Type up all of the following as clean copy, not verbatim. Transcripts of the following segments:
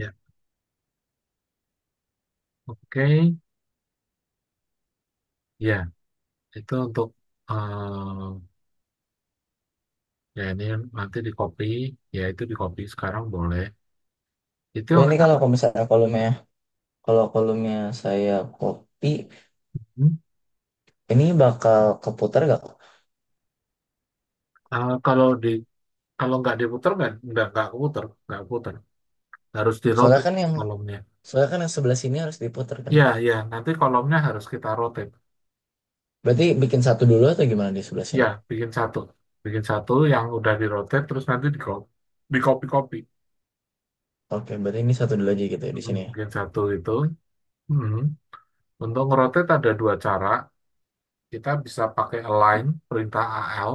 Ya, oke. Ya, itu untuk ya ini nanti di copy, ya itu di copy sekarang boleh. Itu Oh, ini kalau misalnya kolomnya saya copy, hmm, ini bakal keputar gak? kalau kalau nggak diputar nggak keputar, nggak putar. Harus di Soalnya rotate kan yang kolomnya. soalnya kan yang sebelah sini harus diputar kan. Ya, ya, nanti kolomnya harus kita rotate. Berarti bikin satu dulu atau gimana di sebelah Ya, sini? bikin satu yang udah di rotate, terus nanti di copy copy. Oke, berarti ini satu dulu aja gitu ya di sini ya. Bikin satu itu. Hmm. Untuk ngerotate ada dua cara. Kita bisa pakai align, perintah AL,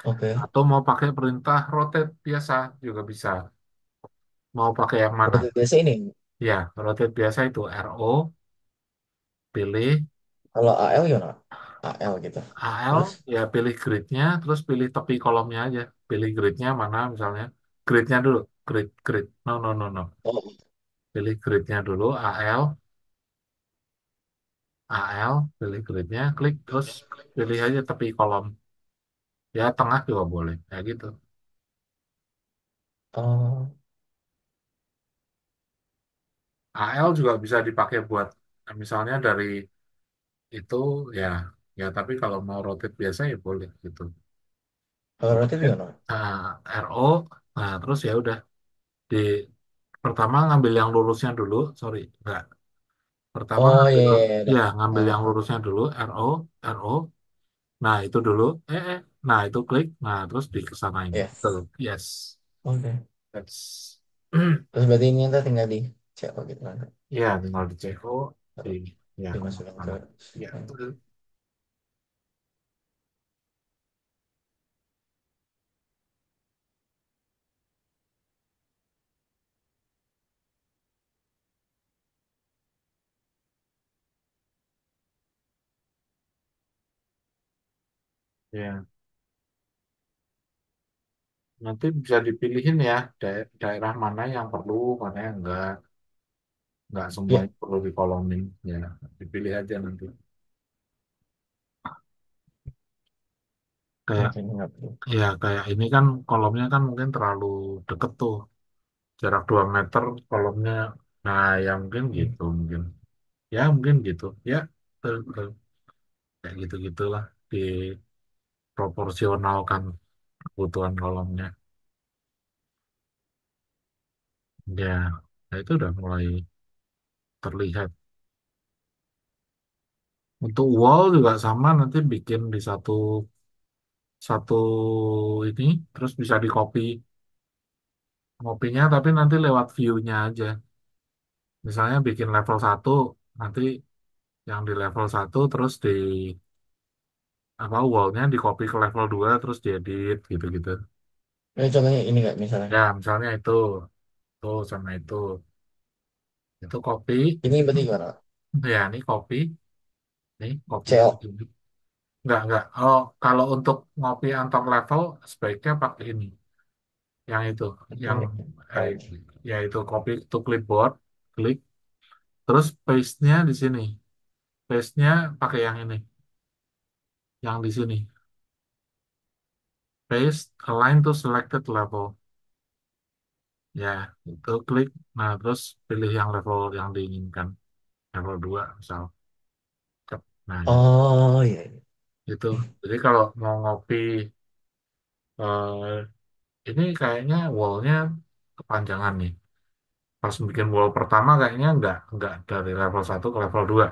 Oke. atau mau pakai perintah rotate biasa juga bisa. Mau pakai yang mana? Berarti biasa ini. Ya, rotate biasa itu RO, pilih Kalau AL gimana? AL gitu. AL, Terus? ya pilih gridnya, terus pilih tepi kolomnya aja. Pilih gridnya mana misalnya. Gridnya dulu, grid. No, no, no, no. Oh, Pilih gridnya dulu, pilih gridnya, klik, terus pilih aja tepi kolom. Ya, tengah juga boleh, ya gitu. oh, AL juga bisa dipakai buat, misalnya dari itu, ya, ya, tapi kalau mau rotate biasa ya boleh gitu. kalau rotate Rotate, gimana? RO, nah terus ya udah di pertama ngambil yang lurusnya dulu, sorry, enggak. Pertama Oh iya, ngambil, iya, iya, udah. ya ngambil yang Ah, lurusnya dulu, RO, nah itu dulu, nah itu klik, nah terus dikesanain. Tuh, yes. yes, Oke. that's, Terus berarti ini ntar tinggal di cek gitu kan. ya tinggal di CO, di, Taruh, ya dimasukin ke mana, ya sini. itu, ya nanti bisa dipilihin ya daerah mana yang perlu, mana yang enggak Ya, semuanya perlu di kolomin, ya dipilih aja nanti. Kayak oke ini nggak perlu. kayak ini kan kolomnya kan mungkin terlalu deket tuh, jarak 2 meter kolomnya. Nah, ya mungkin Hmm. gitu, mungkin. Ya, mungkin gitu. Ya, betul. Kayak gitu-gitulah. Diproporsionalkan kebutuhan kolomnya. Ya, nah itu udah mulai terlihat. Untuk wall juga sama, nanti bikin di satu satu ini, terus bisa di copy kopinya, tapi nanti lewat view-nya aja. Misalnya bikin level satu, nanti yang di level satu terus di apa wallnya di copy ke level 2 terus diedit gitu-gitu. Ini contohnya ini nggak misalnya. Ya, misalnya tuh sama itu copy. Ini berarti gimana? Ya, ini copy, nih copy ke CO. sini. Enggak. Oh, kalau untuk ngopi antar level sebaiknya pakai ini, yang itu, yang Ini. Oh, eh, ini. ya itu copy to clipboard, klik, terus paste-nya di sini. Paste-nya pakai yang ini, yang di sini. Paste, align to selected level. Ya, itu klik. Nah, terus pilih yang level yang diinginkan. Level 2 misal. Cep. Nah, Oh iya, iya. itu. Jadi kalau mau ngopi, eh, ini kayaknya wallnya kepanjangan nih. Pas bikin wall pertama kayaknya nggak dari level 1 ke level 2.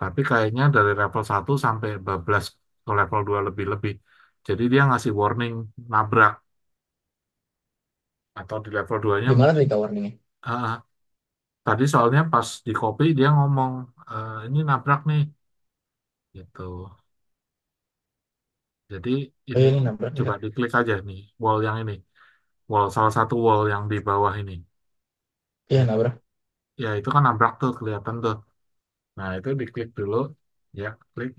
Tapi kayaknya dari level 1 sampai bablas ke level 2 lebih-lebih. Jadi dia ngasih warning nabrak. Atau di level 2-nya Gimana mungkin. tadi kak warningnya? ah, Tadi soalnya pas di copy dia ngomong, ini nabrak nih. Gitu. Jadi Oh ini iya, ini nabrak nih coba kak. diklik aja nih, wall yang ini. Wall salah satu wall yang di bawah ini. Iya Ya, nabrak. ya itu kan nabrak tuh kelihatan tuh. Nah, itu diklik dulu. Ya, klik.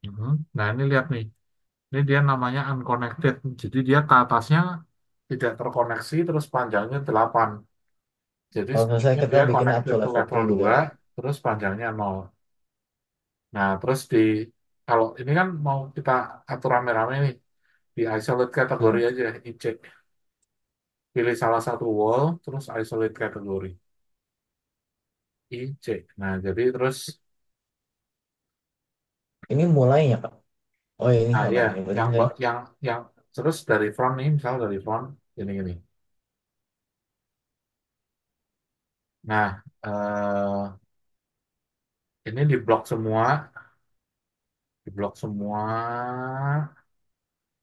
Mhm. Nah, ini lihat nih. Ini dia namanya unconnected. Jadi dia ke atasnya tidak terkoneksi, terus panjangnya 8. Jadi Kalau selesai sebelumnya kita dia bikin up to connected ke level level 10 juga 2, ya. terus panjangnya 0. Nah, terus kalau ini kan mau kita atur rame-rame nih, di isolate kategori Hmm. aja, IC. Pilih salah satu wall, terus isolate kategori, IC. Nah, jadi terus, Ini mulainya Kak. Oh ini nah sama ya, ini. Berarti yang misalnya, yang terus dari front nih, misal dari front, ini. Nah, ini di blok semua.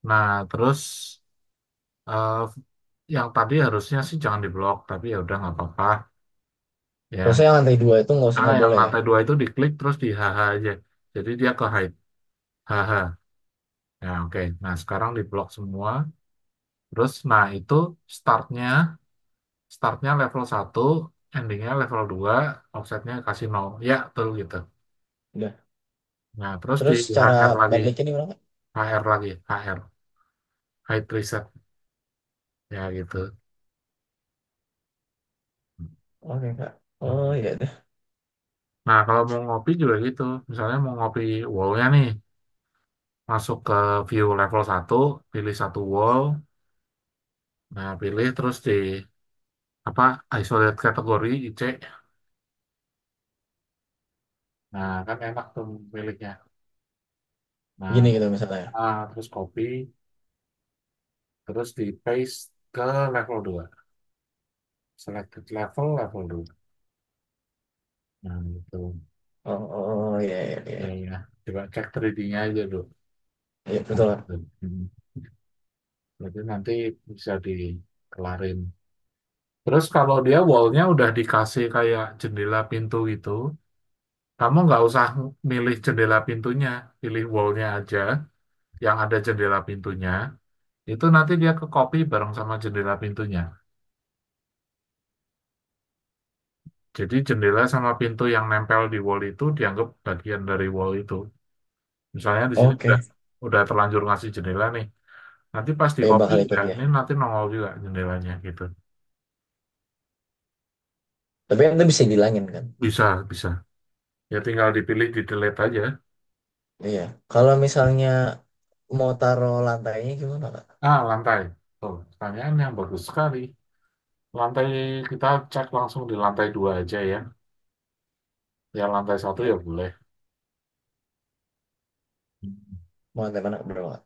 Nah, terus eh, yang tadi harusnya sih jangan diblok, tapi ya udah nggak apa-apa. harusnya Ya, yang lantai 2 itu nggak yang boleh ya. lantai 2 itu diklik terus di HH aja. Jadi dia ke hide HH. Ya, oke. Nah, sekarang diblok semua. Terus, nah itu startnya, startnya level 1, endingnya level 2, offsetnya kasih 0. Ya, betul gitu. Udah. Nah, terus di Terus cara HR lagi, balikin gimana Kak? HR lagi, HR, hide reset. Ya, gitu. Oke Kak. Oh iya deh. Nah, kalau mau ngopi juga gitu. Misalnya mau ngopi wallnya nih, masuk ke view level 1, pilih satu wall. Nah, pilih terus di apa isolate kategori IC. Nah, kan enak tuh pilihnya. Gini Nah, gitu misalnya. terus copy, terus di paste ke level 2. Selected level 2. Nah, gitu. Oh iya iya Ya, iya. ya. Coba cek 3D-nya aja dulu. Iya Nah, betul Kak. gitu. Jadi nanti bisa dikelarin. Terus kalau dia wallnya udah dikasih kayak jendela pintu gitu, kamu nggak usah milih jendela pintunya, pilih wallnya aja yang ada jendela pintunya. Itu nanti dia ke copy bareng sama jendela pintunya. Jadi jendela sama pintu yang nempel di wall itu dianggap bagian dari wall itu. Misalnya di sini udah Oke. udah terlanjur ngasih jendela nih. Nanti pas di Ya copy bakal ya ikut ya. ini nanti nongol juga jendelanya gitu. Tapi itu bisa dihilangin kan? Bisa, bisa. Ya tinggal dipilih di delete aja. Iya. Kalau misalnya mau taruh lantainya gimana Kak? Lantai. Tuh, pertanyaan yang bagus sekali. Lantai kita cek langsung di lantai 2 aja ya. Ya lantai 1 Iya. ya boleh. Mau lantai mana berapa Kak?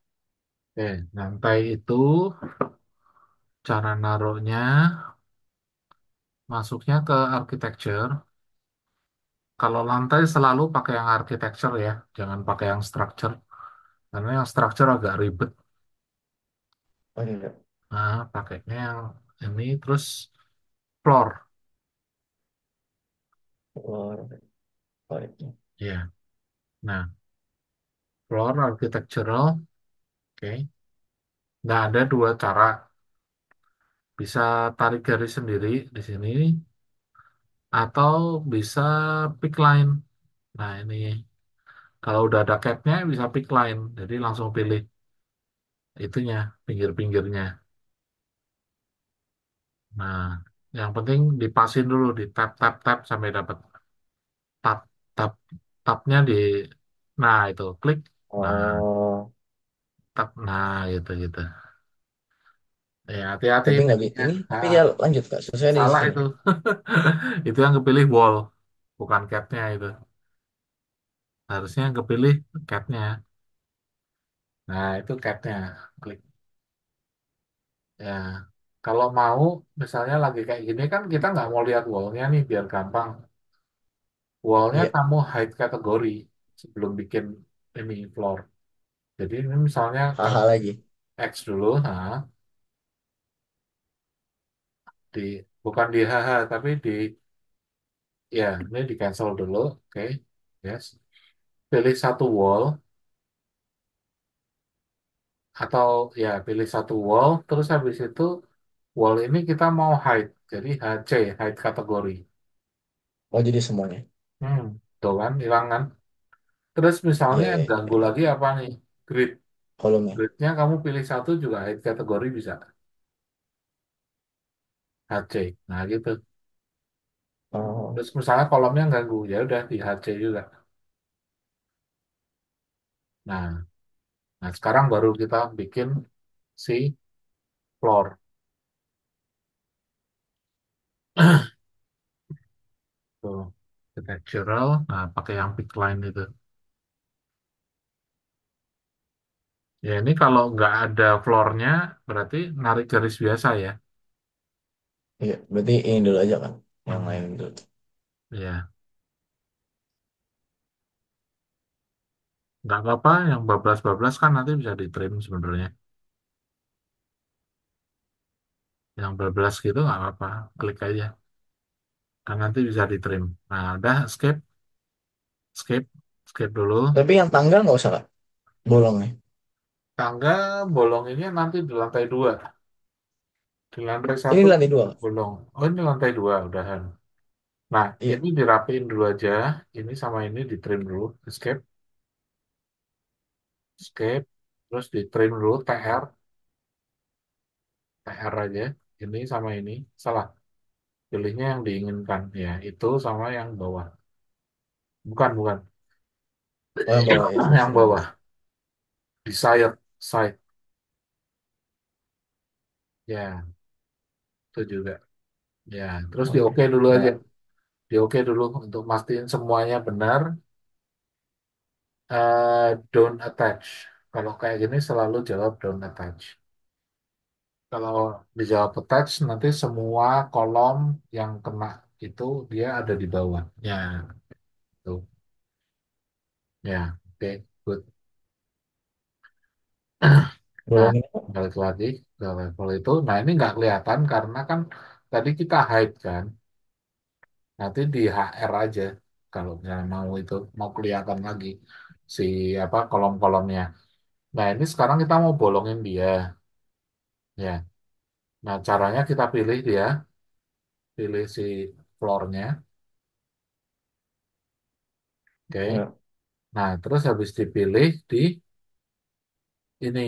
Lantai itu cara naruhnya masuknya ke architecture. Kalau lantai selalu pakai yang architecture ya, jangan pakai yang structure. Karena yang structure agak ribet. Oh iya. Nah, pakainya yang ini terus floor. Oh, oh, iya. Ya. Nah, floor architectural, oke. Nah, ada dua cara. Bisa tarik garis sendiri di sini atau bisa pick line. Nah, ini kalau udah ada capnya bisa pick line. Jadi langsung pilih itunya, pinggir-pinggirnya. Nah, yang penting dipasin dulu, di tap tap tap sampai dapat tab tab tabnya di, nah itu klik, nah Oh, tab, nah gitu gitu. Ya hati-hati tapi nggak pilihnya. ini tapi Ah, dia lanjut Kak. Sesuai di salah sini. itu. Itu yang kepilih wall, bukan capnya itu. Harusnya yang kepilih capnya. Nah itu capnya, klik. Ya, kalau mau misalnya lagi kayak gini kan kita nggak mau lihat wallnya nih biar gampang. Wallnya Iya. kamu hide kategori sebelum bikin ini floor. Jadi ini misalnya kamu Haha lagi. X dulu, nah, di bukan di HH tapi di, ya ini di cancel dulu, oke, yes. Pilih satu wall atau ya pilih satu wall, terus habis itu wall ini kita mau hide, jadi HC, hide kategori. Oh jadi semuanya. Hmm, tuh kan, hilang kan. Terus misalnya Iya yang iya. ganggu Iya. lagi apa nih? Grid. Kolomnya. Gridnya kamu pilih satu juga hide kategori bisa. HC. Nah gitu. Oh, Terus misalnya kolomnya ganggu, ya udah di HC juga. Nah, nah sekarang baru kita bikin si floor. Tuh, textural. Nah, pakai yang pick line itu. Ya ini kalau nggak ada floornya, berarti narik garis biasa ya. iya. Berarti ini dulu aja kan, yang Hmm. lain dulu. Ya, nggak apa-apa. Yang bablas-bablas kan nanti bisa di trim sebenarnya. Yang bablas gitu nggak apa-apa. Klik aja. Kan nanti bisa di trim. Nah, udah escape, escape, escape dulu. Tapi yang tanggal nggak usah kan, bolongnya. Tangga bolonginnya nanti di lantai dua. Di lantai Ini satu lantai dua kan? bolong. Oh ini lantai dua udahan. Nah Iya. ini dirapiin dulu aja. Ini sama ini di trim dulu. Escape, escape. Terus di trim dulu TR, TR aja. Ini sama ini. Salah. Pilihnya yang diinginkan. Ya itu sama yang bawah. Bukan, bukan. Oh yang bawah ya, Yang sorry yang bawah. bawah. Desired side. Ya itu juga. Ya terus di Oke. oke dulu aja. Nah, Di oke dulu untuk mastiin semuanya benar. Don't attach. Kalau kayak gini selalu jawab don't attach. Kalau dijawab attach, nanti semua kolom yang kena itu dia ada di bawah. Ya, tuh. Ya, oke, good. Nah, bolongin apa? balik lagi ke level itu. Nah, ini nggak kelihatan karena kan tadi kita hide kan. Nanti di HR aja. Kalau misalnya mau itu, mau kelihatan lagi si apa kolom-kolomnya. Nah, ini sekarang kita mau bolongin dia. Ya, nah caranya kita pilih dia, pilih si floornya. Oke. Ya. Nah, terus habis dipilih di ini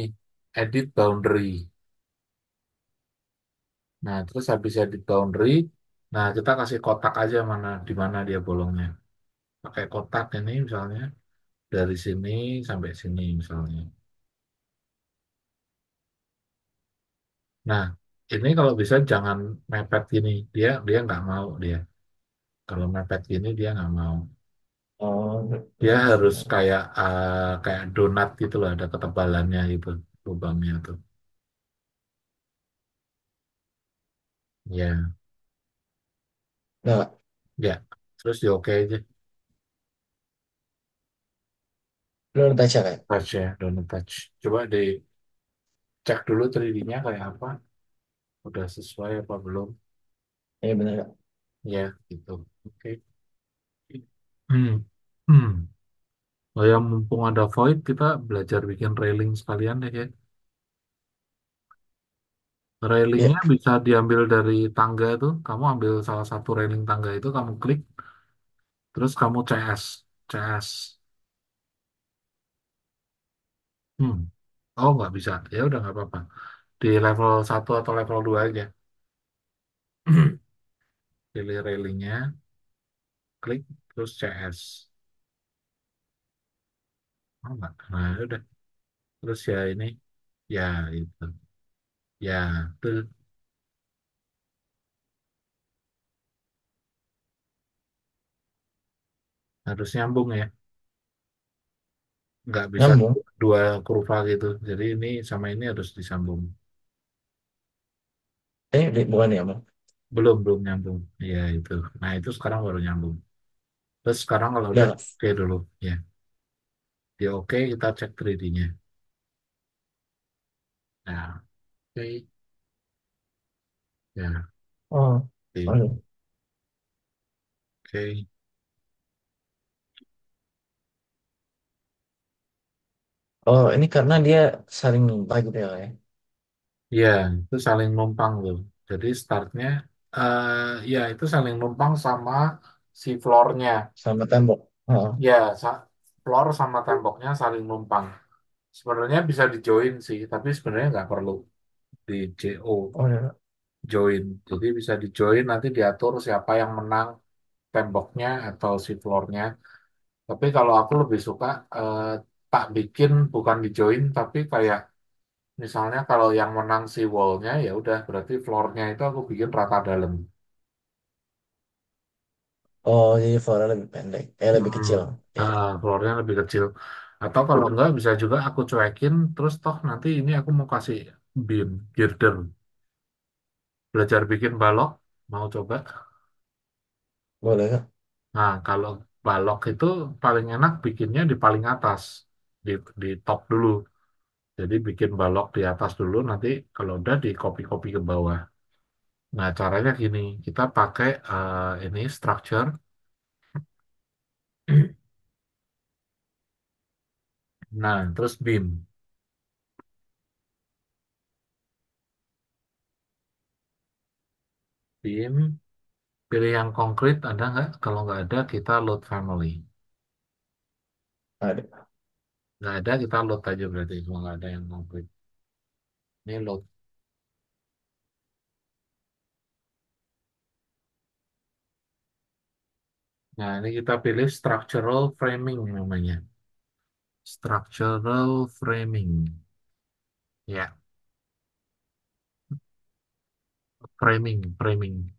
edit boundary. Nah, terus habis edit boundary, nah kita kasih kotak aja di mana dia bolongnya. Pakai kotak ini misalnya dari sini sampai sini misalnya. Nah, ini kalau bisa jangan mepet gini. Dia dia nggak mau dia. Kalau mepet gini dia nggak mau. Oh, Dia harus ya. kayak donat gitu loh, ada ketebalannya gitu lubangnya tuh. Ya, Nah, ya. Terus di oke aja. lu udah baca kan? Touch ya, donut touch. Coba dicek dulu 3D-nya kayak apa. Udah sesuai apa belum? Iya benar Kak. Ya, gitu. Oke. Hmm. Hmm. Oh ya, mumpung ada void, kita belajar bikin railing sekalian deh ya. Iya. Railingnya bisa diambil dari tangga tuh. Kamu ambil salah satu railing tangga itu, kamu klik, terus kamu CS. CS. Hmm. Oh, nggak bisa. Ya udah nggak apa-apa. Di level satu atau level 2 aja. Pilih railingnya, klik, terus CS. Oh, enggak. Nah, ya udah. Terus ya ini, ya itu. Ya, tuh harus nyambung ya. Nggak bisa Nyambung. dua kurva gitu. Jadi ini sama ini harus disambung. Bukan nyambung. Belum, belum nyambung. Ya itu. Nah itu sekarang baru nyambung. Terus sekarang kalau udah Udah Kak. oke dulu. Ya, di oke kita cek 3D-nya. Nah, oke. Ya, Oh. oke. Aduh. Oke. Oh, ini karena dia saling numpah gitu ya Kak ya. Ya, itu saling numpang tuh. Jadi startnya, ya itu saling numpang sama si floor-nya. Sama tembok. Oh. Ya, floor sama temboknya saling numpang. Sebenarnya bisa di join sih, tapi sebenarnya nggak perlu di JO. Oh, ya. join. Jadi bisa di join nanti diatur siapa yang menang temboknya atau si floornya. Tapi kalau aku lebih suka tak bikin bukan di join tapi kayak misalnya kalau yang menang si wallnya ya udah berarti floornya itu aku bikin rata dalam. Oh, jadi floornya lebih pendek, lebih Hmm. kecil. Ya. Floornya lebih kecil. Atau kalau enggak bisa juga aku cuekin terus toh nanti ini aku mau kasih beam girder. Belajar bikin balok, mau coba? Boleh Kak? Nah, kalau balok itu paling enak bikinnya di paling atas, di top dulu. Jadi bikin balok di atas dulu, nanti kalau udah di copy-copy ke bawah. Nah, caranya gini, kita pakai ini structure. Nah, terus beam. Beam, pilih yang konkret, ada nggak? Kalau nggak ada, kita load family. Ada. Nggak ada, kita load aja berarti. Kalau nggak ada yang konkret. Ini load. Nah, ini kita pilih structural framing namanya. Structural framing. Ya, framing.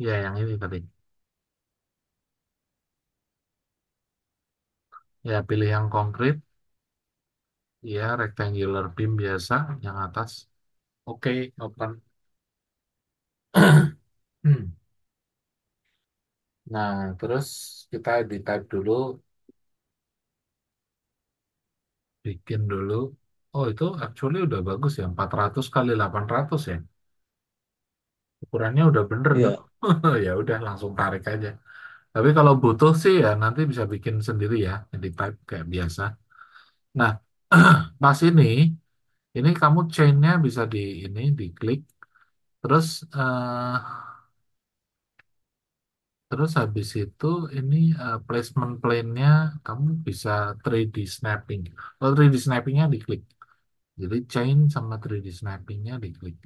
Ya, yang ini tadi. Ya, pilih yang konkret. Ya, rectangular beam biasa, yang atas. Oke, open. Hmm. Nah, terus kita di type dulu, bikin dulu. Oh, itu actually udah bagus ya, 400 kali 800 ya. Ukurannya udah bener tuh. Iya. Ya udah langsung tarik aja. Tapi kalau butuh sih ya nanti bisa bikin sendiri ya, di type kayak biasa. Nah, pas ini kamu chainnya bisa di ini diklik. Terus eh, terus habis itu ini placement plane-nya kamu bisa 3D snapping. Kalau 3D snapping-nya diklik. Jadi chain sama 3D snapping-nya diklik.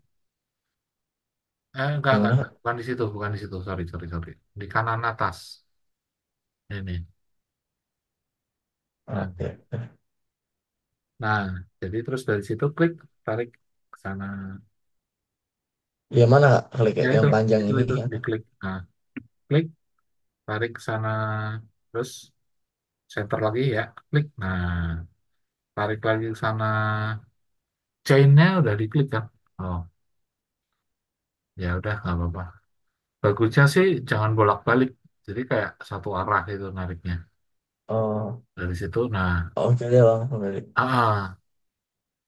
Enggak. Gimana? Bukan di situ. Sorry. Di kanan atas. Ini. Nah, Oke. nah, jadi terus dari situ klik, tarik ke sana. Iya mana Kak? Klik Ya yang panjang ini itu ya. diklik. Nah, klik, tarik ke sana. Terus center lagi ya, klik. Nah, tarik lagi ke sana. Chainnya udah diklik kan? Oh, ya udah nggak apa-apa. Bagusnya sih jangan bolak-balik. Jadi kayak satu arah itu nariknya. Oh, Dari situ, nah, oke deh langsung dari.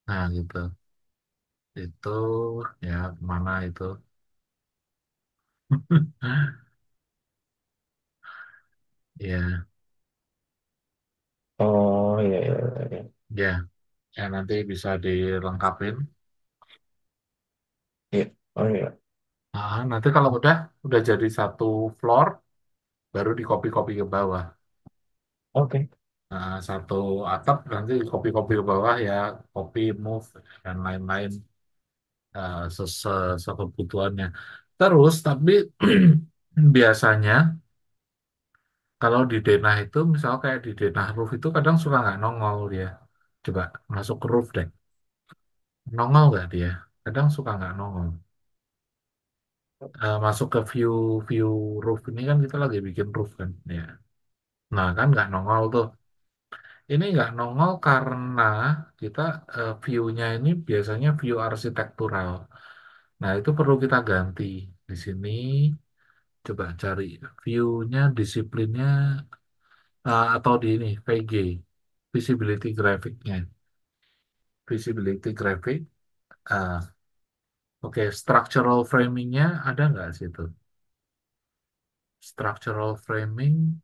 nah gitu. Itu ya mana itu? Ya, Oh iya iya iya. Iya. ya, ya nanti bisa dilengkapin. Iya. Oh iya. Nanti kalau udah jadi satu floor, baru di copy-copy ke bawah. Oke. Satu atap nanti copy-copy ke bawah ya, copy, move, dan lain-lain sekebutuhannya. Terus, tapi biasanya kalau di denah itu, misal kayak di denah roof itu kadang suka nggak nongol dia. Coba masuk ke roof deh. Nongol nggak dia? Kadang suka nggak nongol. Masuk ke view view roof ini kan kita lagi bikin roof kan, ya. Nah kan nggak nongol tuh. Ini nggak nongol karena kita view-nya ini biasanya view arsitektural. Nah itu perlu kita ganti. Di sini coba cari view-nya, disiplinnya atau di ini VG, visibility graphicnya, visibility graphic. Oke, structural framingnya ada nggak situ? Structural framing.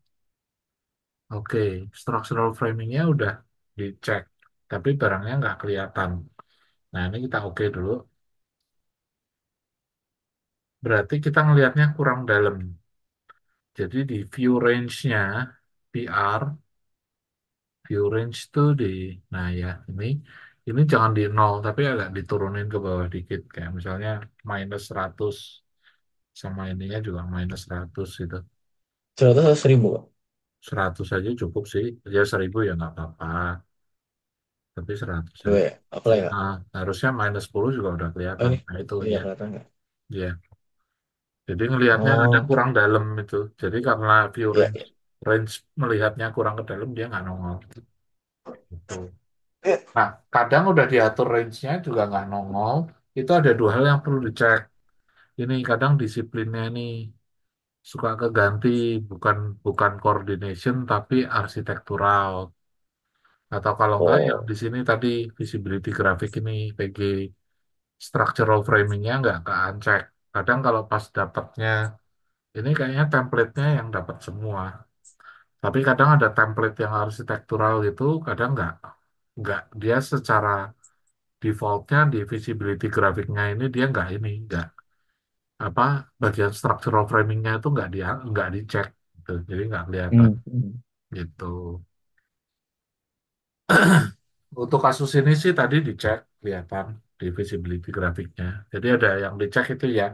Oke, structural framingnya udah dicek, tapi barangnya nggak kelihatan. Nah, ini kita oke dulu. Berarti kita ngelihatnya kurang dalam. Jadi di view range-nya, VR, view range itu nah ya, ini. Ini jangan di nol, tapi agak diturunin ke bawah dikit. Kayak misalnya -100 sama ininya juga -100 itu. 100 atau 1000, Kak? 100 aja cukup sih. Ya 1000 ya nggak apa-apa. Tapi 100 Coba aja. ya, apply, Kak. Nah, harusnya -10 juga udah Oh, kelihatan. ini. Nah, itu Iya, ya. kelihatan nggak? Ya. Jadi ngelihatnya kadang Oh, kurang dalam itu. Jadi karena view iya, range, iya. range melihatnya kurang ke dalam, dia nggak nongol. Gitu. Iya. Nah, kadang udah diatur range-nya juga nggak nongol. Itu ada dua hal yang perlu dicek. Ini kadang disiplinnya ini suka keganti, bukan bukan coordination tapi arsitektural. Atau kalau enggak yang Oh, di sini tadi visibility grafik ini PG structural framingnya nggak ke uncheck. Kadang kalau pas dapatnya ini kayaknya template-nya yang dapat semua. Tapi kadang ada template yang arsitektural gitu, kadang nggak dia secara defaultnya di visibility grafiknya ini dia nggak apa bagian structural framingnya itu nggak dicek gitu. Jadi nggak kelihatan hmm, hmm. gitu. Untuk kasus ini sih tadi dicek kelihatan di visibility grafiknya. Jadi ada yang dicek itu ya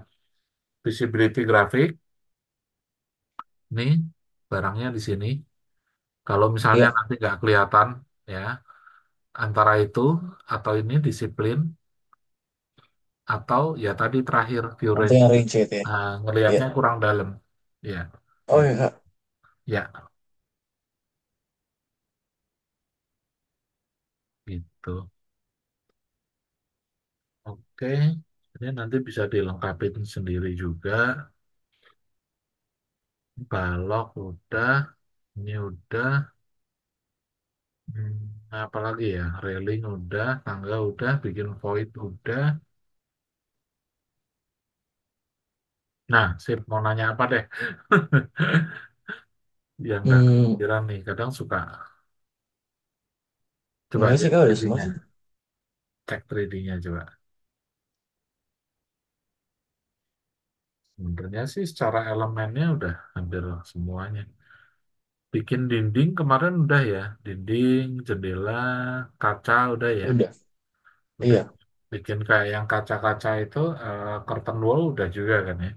visibility grafik nih barangnya di sini. Kalau misalnya Iya, nanti nggak kelihatan ya antara itu atau ini disiplin atau ya tadi terakhir view nanti range yang range itu ya. Iya. ngelihatnya kurang dalam. Ya, Oh gitu. iya, Kak. Ya, gitu. Oke, ini nanti bisa dilengkapin sendiri juga. Balok udah, ini udah. Apalagi ya, railing udah, tangga udah, bikin void udah. Nah, sip, mau nanya apa deh? Yang nggak Hmm, kepikiran nih, kadang suka. Coba enggak sih, cek Kak, udah semua 3D-nya, sih. cek 3D-nya coba. Sebenarnya sih secara elemennya udah hampir semuanya. Bikin dinding kemarin udah ya, dinding, jendela, kaca udah ya. Udah. Udah Iya, bikin kayak yang kaca-kaca itu curtain wall udah juga kan ya.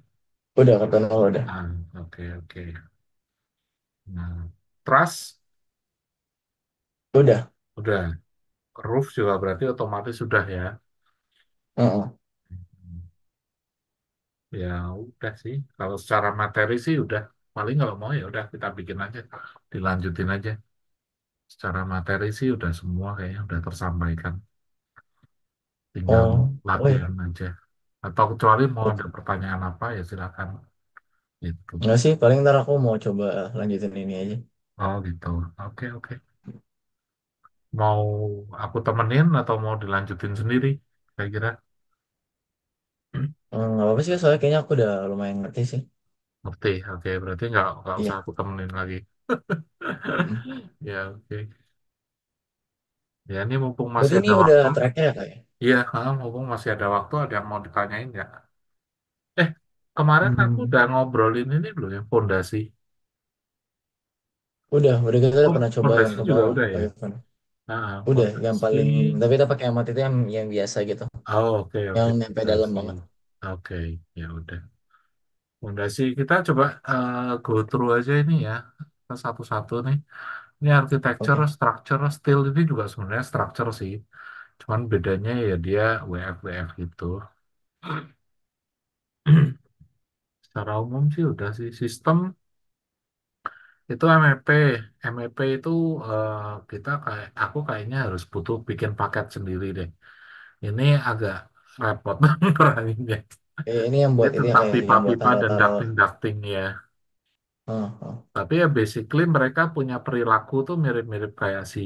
udah kata nol udah. Ah, oke oke. Nah, truss Udah. udah, roof juga berarti otomatis sudah ya. Heeh. Ya udah sih. Kalau secara materi sih udah. Paling kalau mau ya udah kita bikin aja, dilanjutin aja. Secara materi sih udah semua kayaknya udah tersampaikan. Tinggal Oh, oh iya. latihan aja. Atau kecuali mau Oh, ada pertanyaan apa ya silakan. Gitu. enggak sih, paling ntar aku mau coba lanjutin ini aja. Oh gitu. Oke oke. Mau aku temenin atau mau dilanjutin sendiri? Kira-kira. Nggak apa-apa sih, Kak, soalnya kayaknya aku udah lumayan ngerti sih. Ngerti. Oke, berarti nggak usah Iya. aku temenin lagi. Mm-mm. Ya oke. Ya ini mumpung masih Berarti ini ada udah waktu. terakhir ya, Kak, ya? Iya, mumpung masih ada waktu, ada yang mau ditanyain nggak? Eh, kemarin aku Hmm. udah ngobrolin ini belum ya, fondasi. Udah kita udah Oh, pernah coba fondasi yang ke juga bawah udah ya. pakai phone. Udah, yang Fondasi. paling, tapi kita pakai amat itu yang biasa gitu, Oh, oke yang oke. nyampe dalam Fondasi. banget. Oke, ya udah. Fondasi kita coba go through aja ini ya, satu-satu nih. Ini architecture, Oke. structure, steel ini juga sebenarnya structure sih. Cuman bedanya ya dia WF gitu. Secara umum sih udah sih sistem itu MEP. MEP itu eh, kita kayak aku kayaknya harus butuh bikin paket sendiri deh. Ini agak repot ngeranginnya. Ini yang Ini buat itu ya, tentang kayak yang buat pipa-pipa dan taruh-taruh. ducting-ducting ya. Oh. Tapi ya basically mereka punya perilaku tuh mirip-mirip kayak si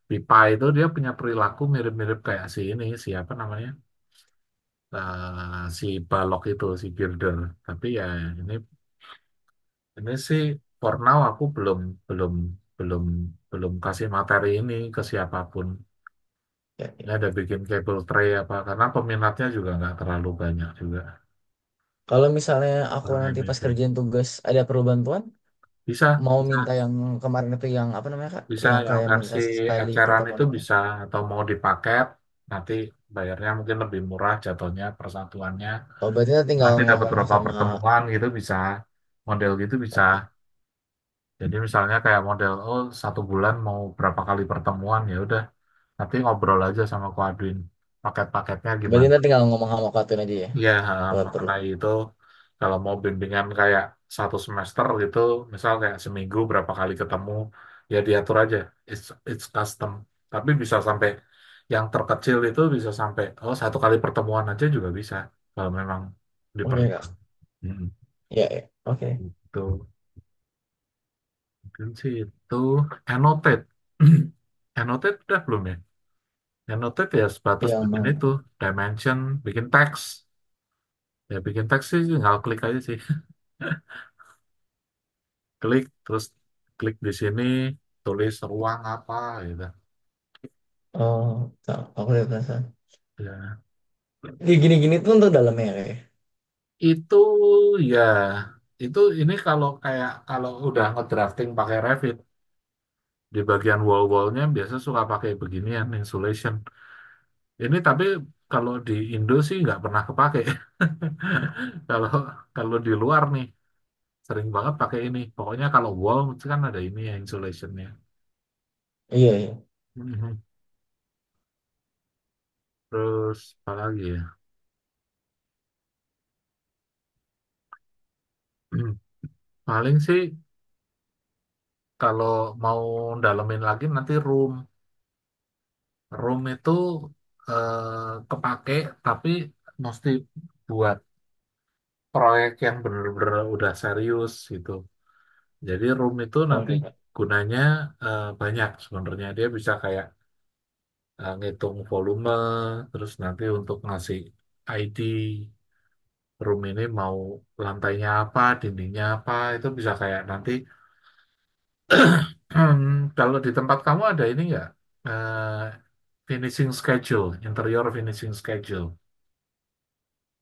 pipa itu dia punya perilaku mirip-mirip kayak si ini siapa namanya si balok itu si girder. Tapi ya ini ini sih for now aku belum belum belum kasih materi ini ke siapapun. Ya, Ini ya. ada bikin cable tray apa karena peminatnya juga nggak terlalu banyak juga. Kalau misalnya aku Kurang nanti pas MEP. kerjain tugas ada perlu bantuan, Bisa, mau bisa, minta yang kemarin itu yang apa namanya Kak? bisa Yang yang kayak minta versi styling eceran itu pertemuan. bisa, atau mau dipaket, nanti bayarnya mungkin lebih murah jatuhnya persatuannya. Oh berarti kita tinggal Nanti dapat ngomong berapa sama. pertemuan gitu bisa, model gitu bisa. Oke. Jadi misalnya kayak model, oh 1 bulan mau berapa kali pertemuan ya udah, nanti ngobrol aja sama Koadwin paket-paketnya Berarti gimana. kita tinggal ngomong sama Katun aja ya. Iya, Kalau perlu. mengenai itu kalau mau bimbingan kayak 1 semester gitu, misal kayak seminggu berapa kali ketemu, ya diatur aja. It's custom. Tapi bisa sampai yang terkecil itu bisa sampai 1 kali pertemuan aja juga bisa kalau memang Oke diperlukan. Kak. Hmm, Ya ya. Oke. itu mungkin sih itu annotate. Annotate udah belum ya? Annotate ya sebatas Yang bikin mana? itu dimension, bikin teks. Ya bikin teks sih tinggal klik aja sih. Klik terus klik di sini tulis ruang apa gitu Oh, tak. Aku udah penasaran. ya. Kayak gini-gini tuh untuk dalamnya ya kayak. Itu ya itu ini kalau kayak kalau udah ngedrafting pakai Revit di bagian wall-wallnya biasa suka pakai beginian insulation ini, tapi kalau di Indo sih nggak pernah kepake. kalau kalau di luar nih sering banget pakai ini, pokoknya kalau wall mesti kan ada ini ya insulationnya. Iya iya. Mhm. Terus apa lagi ya. Paling sih kalau mau dalemin lagi nanti room. Room itu kepake tapi mesti buat proyek yang bener-bener udah serius gitu. Jadi room itu nanti Oke Kak. gunanya banyak sebenarnya. Dia bisa kayak ngitung volume, terus nanti untuk ngasih ID room ini mau lantainya apa, dindingnya apa, itu bisa kayak nanti. Kalau di tempat kamu ada ini nggak? Eh, Finishing schedule, interior finishing schedule.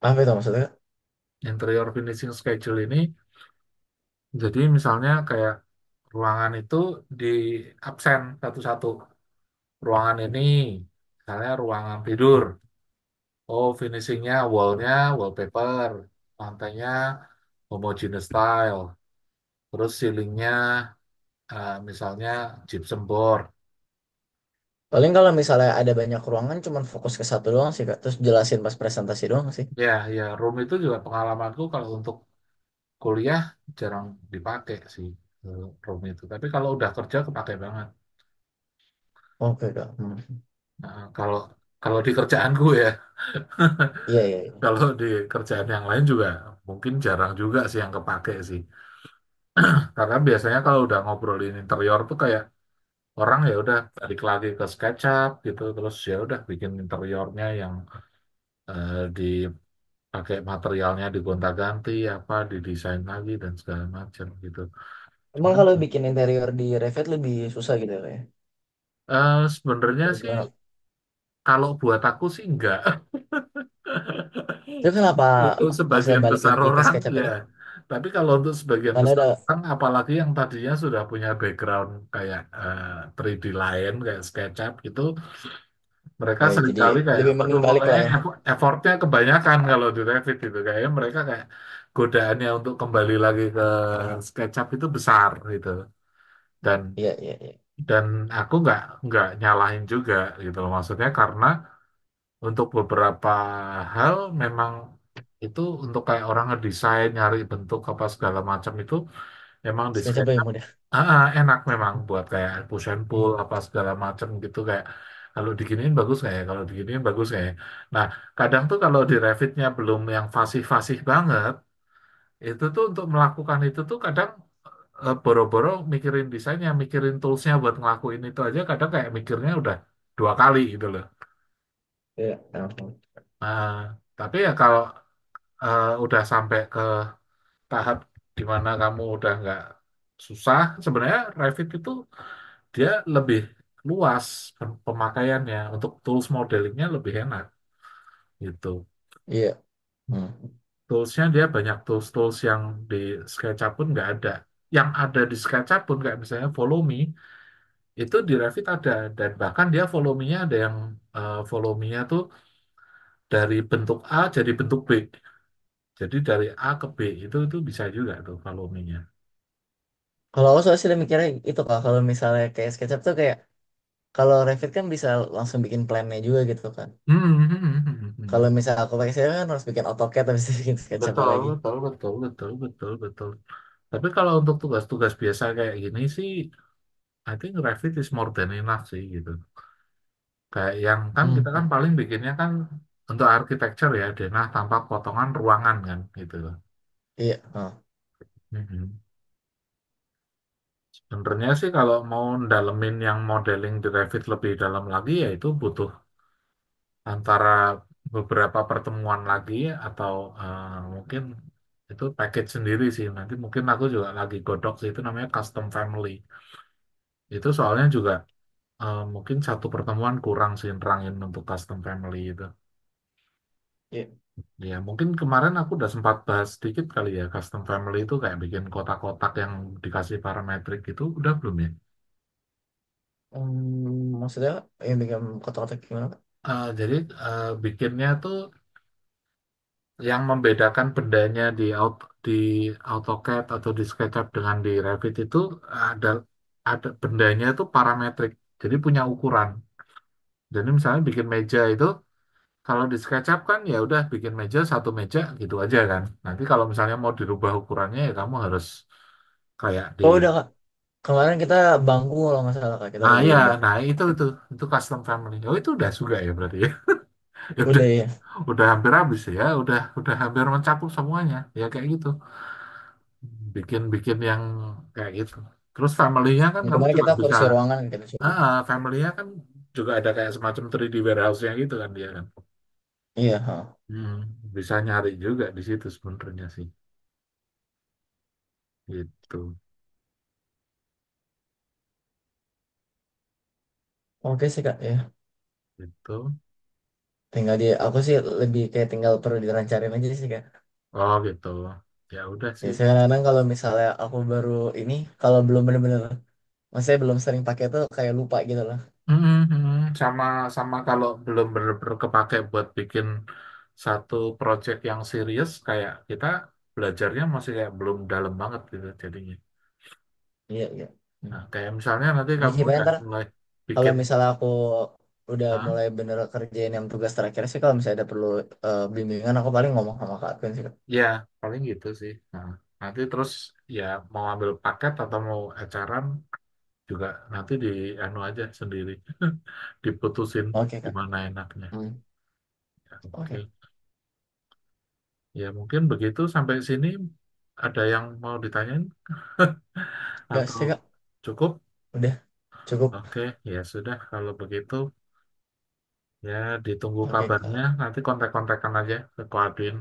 Apa itu maksudnya Kak? Interior finishing schedule ini, jadi misalnya kayak ruangan itu di absen satu-satu. Ruangan ini, misalnya ruangan tidur. Oh, finishingnya wallnya wallpaper, lantainya homogeneous style, terus ceilingnya misalnya gypsum board. Paling kalau misalnya ada banyak ruangan cuman fokus ke satu doang sih Kak. Terus jelasin pas presentasi doang sih. Ya, ya, room itu juga pengalamanku kalau untuk kuliah jarang dipakai sih room itu. Tapi kalau udah kerja kepake banget. Oke Kak. Hmm. Nah, kalau kalau di kerjaanku ya, Iya iya iya. kalau di kerjaan yang lain juga mungkin jarang juga sih yang kepake sih. Karena biasanya kalau udah ngobrolin interior tuh kayak orang ya udah balik lagi ke SketchUp gitu, terus ya udah bikin interiornya yang dipakai materialnya digonta-ganti, apa didesain lagi dan segala macam gitu. Emang Cuman kalau bikin interior di Revit lebih susah gitu ya kayak. sebenarnya Atau sih gimana? kalau buat aku sih enggak. Itu kenapa Untuk nggak saya sebagian balik besar lagi ke orang SketchUp ya, aja? tapi kalau untuk sebagian Karena besar udah, orang, apalagi yang tadinya sudah punya background kayak 3D lain, kayak SketchUp gitu, mereka oh, ya, jadi seringkali kayak, lebih aduh mending kok balik lah kayaknya ya. effortnya kebanyakan kalau di Revit gitu, kayaknya mereka kayak godaannya untuk kembali lagi ke SketchUp itu besar gitu, dan Iya iya iya. dan aku nggak nyalahin juga gitu loh, maksudnya karena untuk beberapa hal memang itu untuk kayak orang ngedesain nyari bentuk apa segala macam itu emang di SketchUp lebih SketchUp mudah. enak memang buat kayak push and pull Hmm. apa segala macam gitu, kayak kalau diginiin bagus kayak kalau diginiin bagus kayak. Nah, kadang tuh kalau di Revitnya belum yang fasih-fasih banget, itu tuh untuk melakukan itu tuh kadang boro-boro mikirin desainnya, mikirin toolsnya buat ngelakuin itu aja kadang kayak mikirnya udah 2 kali gitu loh. Iya. Nah, Nah, tapi ya kalau udah sampai ke tahap di mana kamu udah nggak susah, sebenarnya Revit itu dia lebih luas pemakaiannya, untuk tools modelingnya lebih enak gitu. iya. Hmm. Toolsnya dia banyak tools-tools yang di SketchUp pun nggak ada. yang ada di SketchUp pun kayak misalnya follow me itu di Revit ada, dan bahkan dia follow me-nya ada yang follow me-nya tuh dari bentuk A jadi bentuk B. Jadi dari A ke B itu bisa juga tuh follow me-nya. Kalau aku soalnya sih mikirnya itu kak, kalau misalnya kayak SketchUp tuh kayak kalau Revit kan bisa langsung bikin plan-nya juga gitu kan. Kalau misalnya aku pakai saya kan harus bikin AutoCAD habis itu bikin SketchUp Betul, lagi. betul, betul, betul, betul, betul. Tapi kalau untuk tugas-tugas biasa kayak gini sih, I think Revit is more than enough sih gitu. Kayak yang kan Hmm, kita kan paling bikinnya kan untuk architecture ya, denah tanpa potongan ruangan kan gitu loh. iya. Oh. Mhm. Sebenarnya sih kalau mau dalemin yang modeling di Revit lebih dalam lagi ya itu butuh antara beberapa pertemuan lagi atau mungkin itu package sendiri sih. Nanti mungkin aku juga lagi godok sih itu namanya custom family. Itu soalnya juga mungkin satu pertemuan kurang sih nerangin untuk custom family itu. Iya. Ya mungkin kemarin aku udah sempat bahas sedikit kali ya custom family itu kayak bikin kotak-kotak yang dikasih parametrik itu udah belum ya? Maksudnya yang bikin kotak-kotak gimana Kak? Jadi bikinnya tuh yang membedakan bendanya di AutoCAD atau di SketchUp dengan di Revit itu ada ada bendanya itu parametrik. Jadi punya ukuran. Jadi misalnya bikin meja itu kalau di SketchUp kan ya udah bikin meja satu meja gitu aja kan. Nanti kalau misalnya mau dirubah ukurannya ya kamu harus kayak di Oh udah Kak. Kemarin kita bangku kalau nggak salah Kak, kita ah ya, rubah. nah itu custom family. Oh itu udah juga ya berarti ya. Ya Udah ya. udah hampir habis ya, udah hampir mencakup semuanya. Ya kayak gitu. Bikin-bikin yang kayak gitu. Terus family-nya kan Yang kamu kemarin juga kita bisa, kursi ruangan kita coba. family-nya kan juga ada kayak semacam 3D warehouse-nya gitu kan dia kan. Iya. Ha. Hmm, bisa nyari juga di situ sebenarnya sih. Gitu. Oke sih Kak ya. Gitu. Tinggal dia, aku sih lebih kayak tinggal perlu dilancarin aja sih Kak. Oh gitu. Ya udah Ya sih. saya kadang kalau misalnya aku baru ini, kalau belum bener-bener, maksudnya belum sering pakai tuh kayak lupa gitu loh. Sama sama kalau belum benar-benar kepake buat bikin satu project yang serius kayak kita belajarnya masih kayak belum dalam banget gitu jadinya. Iya, iya. Hmm. Nah, kayak misalnya nanti Iya kamu sih, Pak, udah ntar mulai kalau bikin, misalnya aku udah ah, mulai bener kerjain yang tugas terakhir sih, kalau misalnya ada perlu bimbingan, aku paling ngomong sama Kak Queen sih, Kak. ya paling gitu sih. Nah, nanti terus ya mau ambil paket atau mau eceran juga nanti di anu aja sendiri, diputusin Oke, Kak. gimana enaknya. Hmm. Ya, Oke. oke. Ya mungkin begitu sampai sini ada yang mau ditanyain Gak atau sih, Kak. cukup? Udah cukup. Oke, ya sudah kalau begitu ya ditunggu Oke, kabarnya. Kak. Nanti kontak-kontakan aja ke Koadin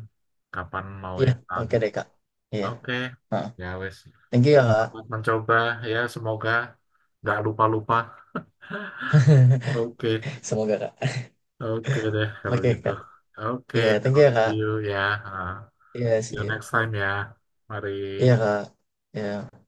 kapan mau Iya, yang oke anu. deh, Kak. Iya. Oke, Heeh. ya wes. Thank you ya, Selamat Kak. mencoba ya, semoga nggak lupa-lupa. Oke, Semoga, Kak. oke deh kalau Oke, gitu. Kak. Oke, Iya, thank you ya, see Kak. you ya. Ah, Iya, see see you you. next time ya. Mari. Iya, Kak. Iya.